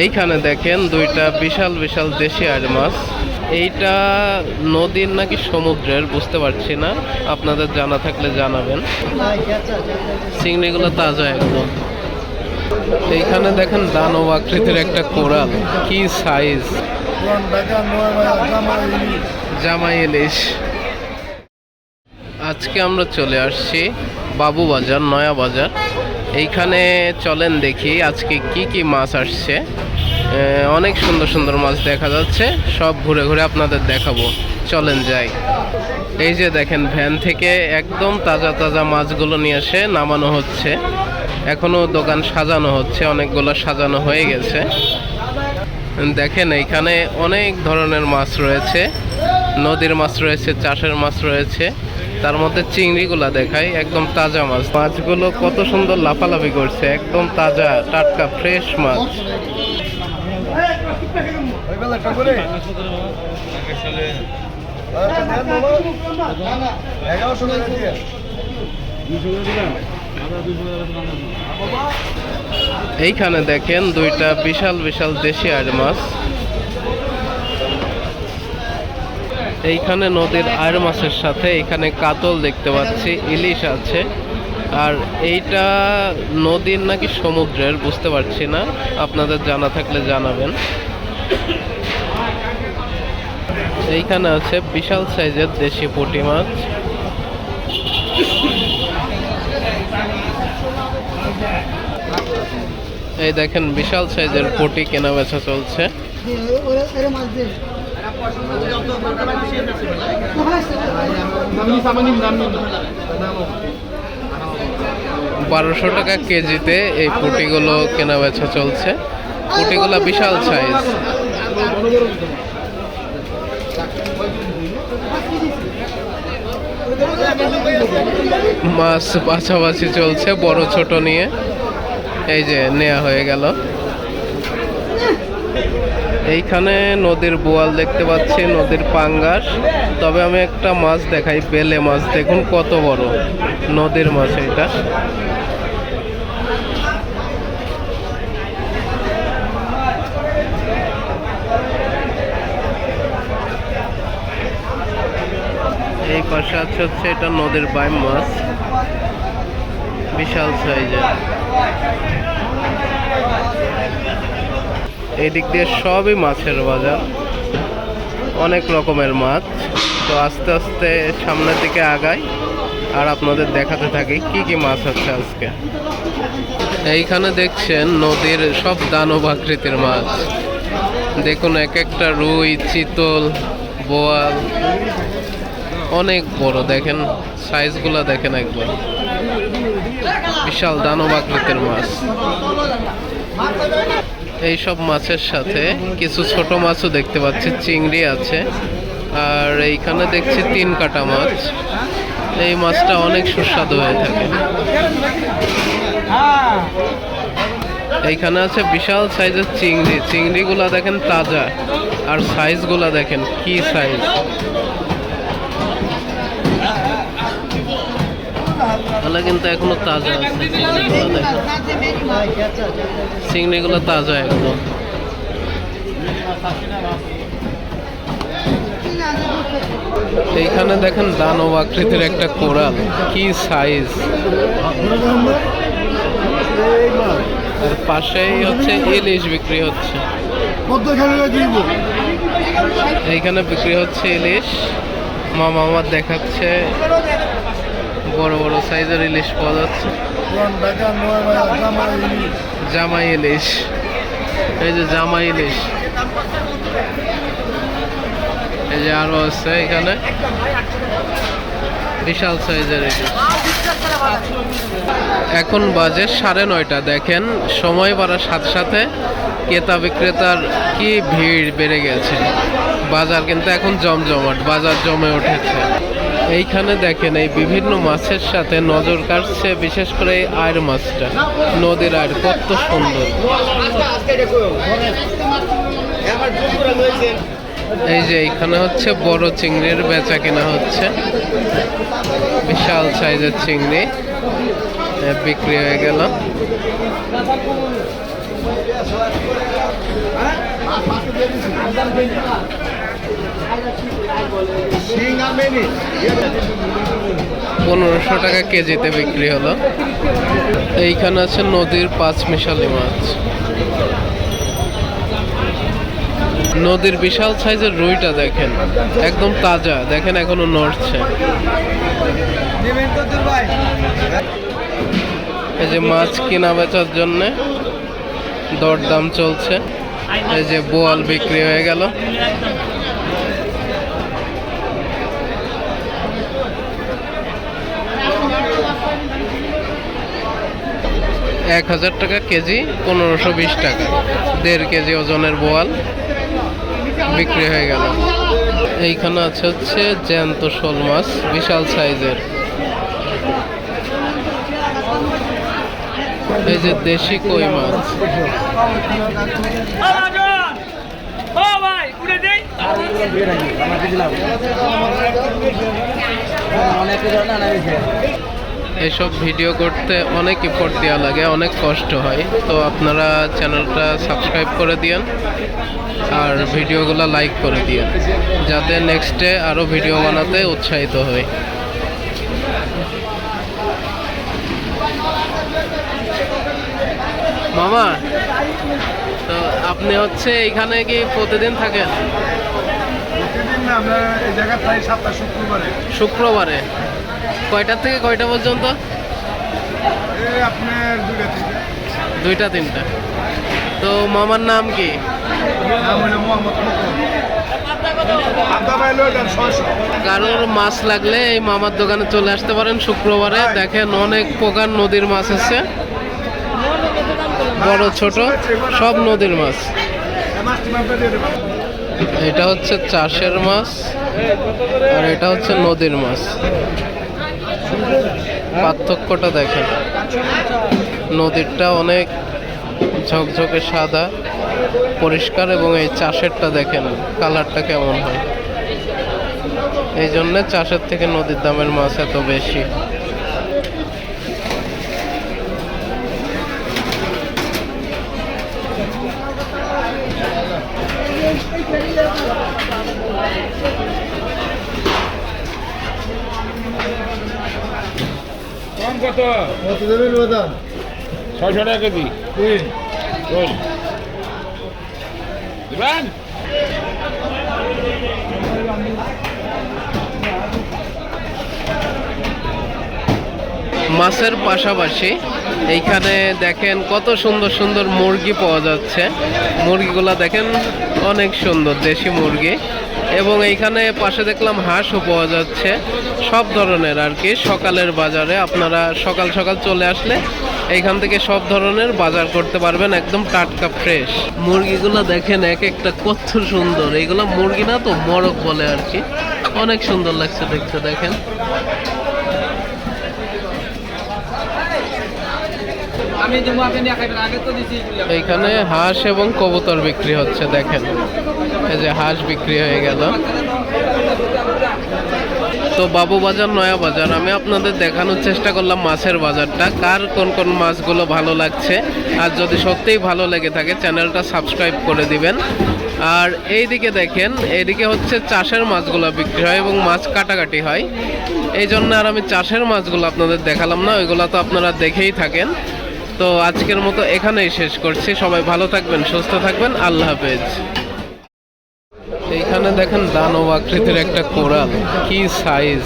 এইখানে দেখেন দুইটা বিশাল বিশাল দেশি আর মাছ। এইটা নদীর নাকি সমুদ্রের বুঝতে পারছি না, আপনাদের জানা থাকলে জানাবেন। চিংড়িগুলো তাজা একদম। এইখানে দেখেন দানব আকৃতির একটা কোরাল, কি সাইজ! জামাই ইলিশ। আজকে আমরা চলে আসছি বাবুবাজার, নয়া বাজার। এইখানে চলেন দেখি আজকে কি কি মাছ আসছে। অনেক সুন্দর সুন্দর মাছ দেখা যাচ্ছে, সব ঘুরে ঘুরে আপনাদের দেখাবো। চলেন যাই। এই যে দেখেন ভ্যান থেকে একদম তাজা তাজা মাছগুলো নিয়ে এসে নামানো হচ্ছে। এখনো দোকান সাজানো হচ্ছে, অনেকগুলো সাজানো হয়ে গেছে। দেখেন এইখানে অনেক ধরনের মাছ রয়েছে, নদীর মাছ রয়েছে, চাষের মাছ রয়েছে। তার মধ্যে চিংড়িগুলা দেখাই, একদম তাজা মাছ। মাছগুলো কত সুন্দর লাফালাফি করছে, একদম তাজা টাটকা ফ্রেশ মাছ। এইখানে দেখেন দুইটা বিশাল বিশাল দেশি আর মাছ। এইখানে নদীর আর মাছের সাথে এখানে কাতল দেখতে পাচ্ছি, ইলিশ আছে। আর এইটা নদীর নাকি সমুদ্রের বুঝতে পারছি না, আপনাদের জানা থাকলে জানাবেন। এইখানে আছে বিশাল সাইজের দেশি পুঁটি মাছ। এই দেখেন বিশাল সাইজের পুঁটি কেনা বেচা চলছে। 1200 টাকা কেজিতে এই পুঁটিগুলো কেনা বেচা চলছে। পুঁটিগুলো বিশাল সাইজ। মাছ বাছাবাছি চলছে বড় ছোট নিয়ে। এই যে নেওয়া হয়ে গেল। এইখানে নদীর বোয়াল দেখতে পাচ্ছি, নদীর পাঙ্গাস। তবে আমি একটা মাছ দেখাই, বেলে মাছ। দেখুন কত বড় নদীর মাছ এটা। এই পাশে আছে হচ্ছে এটা নদীর বাইম মাছ, বিশাল সাইজের। এই দিক দিয়ে সবই মাছের বাজার, অনেক রকমের মাছ। তো আস্তে আস্তে সামনের দিকে আগাই আর আপনাদের দেখাতে থাকি কি কি মাছ আছে আজকে। এইখানে দেখছেন নদীর সব দানব আকৃতির মাছ। দেখুন এক একটা রুই, চিতল, বোয়াল, অনেক বড়। দেখেন সাইজগুলা দেখেন একবার, বিশাল দানব আকৃতির মাছ। এই সব মাছের সাথে কিছু ছোট মাছও দেখতে পাচ্ছি, চিংড়ি আছে। আর এইখানে দেখছি 3 কাটা মাছ। এই মাছটা অনেক সুস্বাদু হয়ে থাকে। এইখানে আছে বিশাল সাইজের চিংড়ি। চিংড়িগুলা দেখেন তাজা, আর সাইজগুলা দেখেন কি সাইজ। তাহলে কিন্তু এখনো তাজা আছে চিংড়িগুলো। দেখেন চিংড়িগুলো তাজা একদম। এইখানে দেখেন দানব আকৃতির একটা কোরাল, কি সাইজ! আর পাশেই হচ্ছে ইলিশ বিক্রি হচ্ছে। এইখানে বিক্রি হচ্ছে ইলিশ। মামা আমার দেখাচ্ছে বড় বড় সাইজের ইলিশ পাওয়া যাচ্ছে। জামাই ইলিশ। এই যে জামাই ইলিশ। এই যে আরো আছে এখানে বিশাল সাইজের ইলিশ। এখন বাজে 9:30। দেখেন সময় বাড়ার সাথে সাথে ক্রেতা বিক্রেতার কি ভিড় বেড়ে গেছে। বাজার কিন্তু এখন জমজমাট, বাজার জমে উঠেছে। এইখানে দেখেন এই বিভিন্ন মাছের সাথে নজর কাটছে বিশেষ করে এই আয়ের মাছটা। নদীর আয়ের কত সুন্দর। এই যে এইখানে হচ্ছে বড় চিংড়ির বেচা কেনা হচ্ছে, বিশাল সাইজের চিংড়ি বিক্রি হয়ে গেল। টাকা কেজিতে বিক্রি হলো। এইখানে আছে নদীর পাঁচমিশালি মাছ। নদীর বিশাল সাইজের রুইটা দেখেন, একদম তাজা, দেখেন এখনো নড়ছে। এই যে মাছ কেনা বেচার জন্য দরদাম চলছে। এই যে বোয়াল বিক্রি হয়ে গেল। 1000 টাকা কেজি, 1520 টাকা। 1.5 কেজি ওজনের বোয়াল বিক্রি হয়ে গেল। এইখানে আছে হচ্ছে জ্যান্ত শোল মাছ, বিশাল সাইজের। এই যে দেশি কই মাছ। এসব ভিডিও করতে অনেক এফোর্ট দেওয়া লাগে, অনেক কষ্ট হয়। তো আপনারা চ্যানেলটা সাবস্ক্রাইব করে দিয়েন আর ভিডিওগুলো লাইক করে দিয়েন, যাতে নেক্সটে আরও ভিডিও বানাতে উৎসাহিত হই। মামা, তো আপনি হচ্ছে এইখানে কি প্রতিদিন থাকেন? প্রতিদিন না, আমরা এই জায়গা থাকি সপ্তাহে শুক্রবারে। শুক্রবারে কয়টা থেকে কয়টা পর্যন্ত? এই আপনার 2টা থেকে 2টা 3টা। তো মামার নাম কি? নাম হলো মোহাম্মদ মুকুল। আদা বাইলো এটা 600। কারোর মাছ লাগলে এই মামার দোকানে চলে আসতে পারেন শুক্রবারে। দেখেন অনেক প্রকার নদীর মাছ আছে, বড় ছোট সব নদীর মাছ। এটা হচ্ছে চাষের মাছ আর এটা হচ্ছে নদীর মাছ। পার্থক্যটা দেখেন, নদীরটা অনেক ঝকঝকে সাদা পরিষ্কার, এবং এই চাষেরটা দেখেন কালারটা কেমন হয়। এই জন্যে চাষের থেকে নদীর দামের মাছ এত বেশি। কত দেবেন দাদা? 600 টাকা কেজি। দিবেন? মাছের পাশাপাশি এইখানে দেখেন কত সুন্দর সুন্দর মুরগি পাওয়া যাচ্ছে। মুরগিগুলা দেখেন অনেক সুন্দর, দেশি মুরগি। এবং এইখানে পাশে দেখলাম হাঁসও পাওয়া যাচ্ছে, সব ধরনের আর কি। সকালের বাজারে আপনারা সকাল সকাল চলে আসলে এইখান থেকে সব ধরনের বাজার করতে পারবেন, একদম টাটকা ফ্রেশ। মুরগিগুলো দেখেন এক একটা কত সুন্দর। এইগুলো মুরগি না তো, মোরগ বলে আর কি। অনেক সুন্দর লাগছে দেখতে, দেখেন। এইখানে হাঁস এবং কবুতর বিক্রি হচ্ছে, দেখেন। এই যে হাঁস বিক্রি হয়ে গেল। তো বাবু বাজার, নয়া বাজার, আমি আপনাদের দেখানোর চেষ্টা করলাম মাছের বাজারটা। কার কোন কোন মাছগুলো ভালো লাগছে, আর যদি সত্যিই ভালো লেগে থাকে চ্যানেলটা সাবস্ক্রাইব করে দিবেন। আর এইদিকে দেখেন, এইদিকে হচ্ছে চাষের মাছগুলো বিক্রি হয় এবং মাছ কাটাকাটি হয়। এই জন্য আর আমি চাষের মাছগুলো আপনাদের দেখালাম না, ওইগুলো তো আপনারা দেখেই থাকেন। তো আজকের মতো এখানেই শেষ করছি। সবাই ভালো থাকবেন, সুস্থ থাকবেন, আল্লাহ হাফেজ। এইখানে দেখেন দানব আকৃতির একটা কোরাল, কি সাইজ!